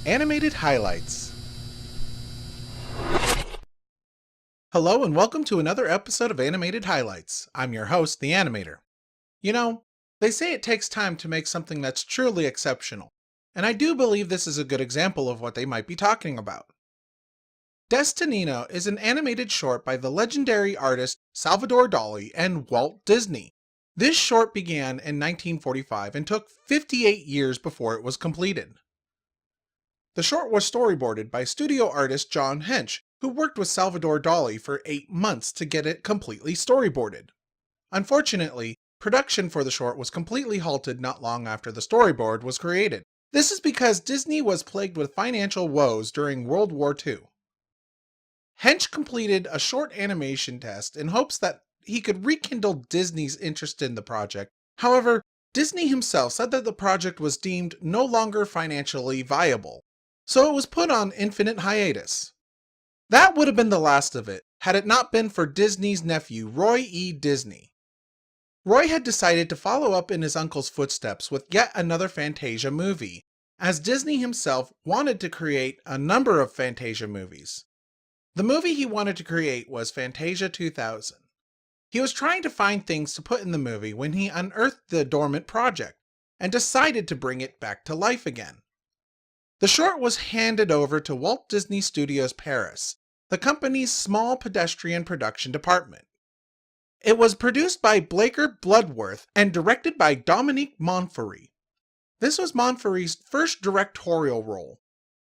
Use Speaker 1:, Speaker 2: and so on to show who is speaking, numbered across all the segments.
Speaker 1: Animated highlights. Hello and welcome to another episode of Animated Highlights. I'm your host, the Animator. You know, they say it takes time to make something that's truly exceptional, and I do believe this is a good example of what they might be talking about. Destino is an animated short by the legendary artist Salvador Dali and Walt Disney. This short began in 1945 and took 58 years before it was completed. The short was storyboarded by studio artist John Hench, who worked with Salvador Dali for 8 months to get it completely storyboarded. Unfortunately, production for the short was completely halted not long after the storyboard was created. This is because Disney was plagued with financial woes during World War II. Hench completed a short animation test in hopes that he could rekindle Disney's interest in the project. However, Disney himself said that the project was deemed no longer financially viable, so it was put on infinite hiatus. That would have been the last of it, had it not been for Disney's nephew, Roy E. Disney. Roy had decided to follow up in his uncle's footsteps with yet another Fantasia movie, as Disney himself wanted to create a number of Fantasia movies. The movie he wanted to create was Fantasia 2000. He was trying to find things to put in the movie when he unearthed the dormant project, and decided to bring it back to life again. The short was handed over to Walt Disney Studios Paris, the company's small pedestrian production department. It was produced by Blaker Bloodworth and directed by Dominique Montfoury. This was Montfoury's first directorial role,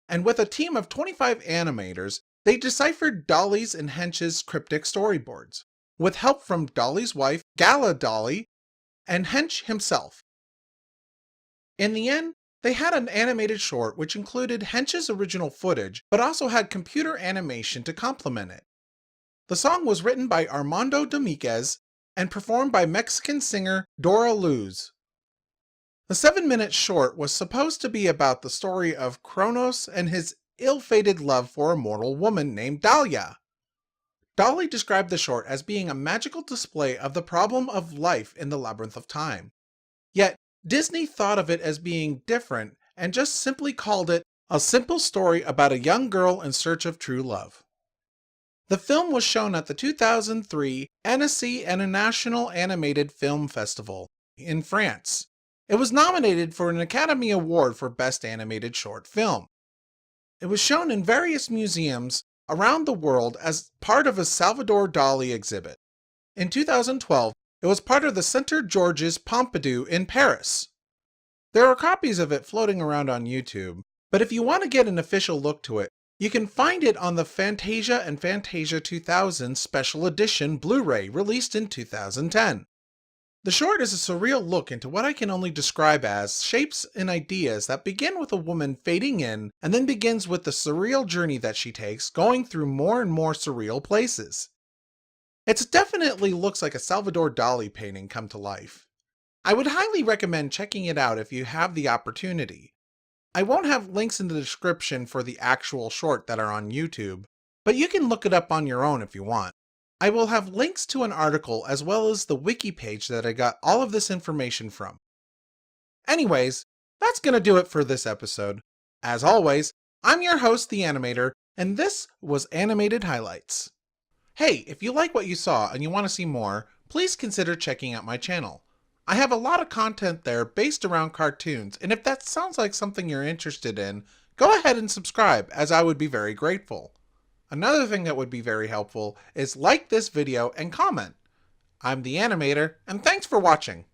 Speaker 1: and with a team of 25 animators, they deciphered Dali's and Hench's cryptic storyboards, with help from Dali's wife, Gala Dali, and Hench himself. In the end, they had an animated short which included Hench's original footage, but also had computer animation to complement it. The song was written by Armando Dominguez and performed by Mexican singer Dora Luz. The 7-minute short was supposed to be about the story of Kronos and his ill-fated love for a mortal woman named Dahlia. Dali described the short as being a magical display of the problem of life in the labyrinth of time. Yet, Disney thought of it as being different and just simply called it a simple story about a young girl in search of true love. The film was shown at the 2003 Annecy International Animated Film Festival in France. It was nominated for an Academy Award for Best Animated Short Film. It was shown in various museums around the world as part of a Salvador Dali exhibit. In 2012, it was part of the Centre Georges Pompidou in Paris. There are copies of it floating around on YouTube, but if you want to get an official look to it, you can find it on the Fantasia and Fantasia 2000 Special Edition Blu-ray released in 2010. The short is a surreal look into what I can only describe as shapes and ideas that begin with a woman fading in and then begins with the surreal journey that she takes, going through more and more surreal places. It definitely looks like a Salvador Dali painting come to life. I would highly recommend checking it out if you have the opportunity. I won't have links in the description for the actual short that are on YouTube, but you can look it up on your own if you want. I will have links to an article as well as the wiki page that I got all of this information from. Anyways, that's gonna do it for this episode. As always, I'm your host, the Animator, and this was Animated Highlights. Hey, if you like what you saw and you want to see more, please consider checking out my channel. I have a lot of content there based around cartoons, and if that sounds like something you're interested in, go ahead and subscribe, as I would be very grateful. Another thing that would be very helpful is like this video and comment. I'm the Animator, and thanks for watching.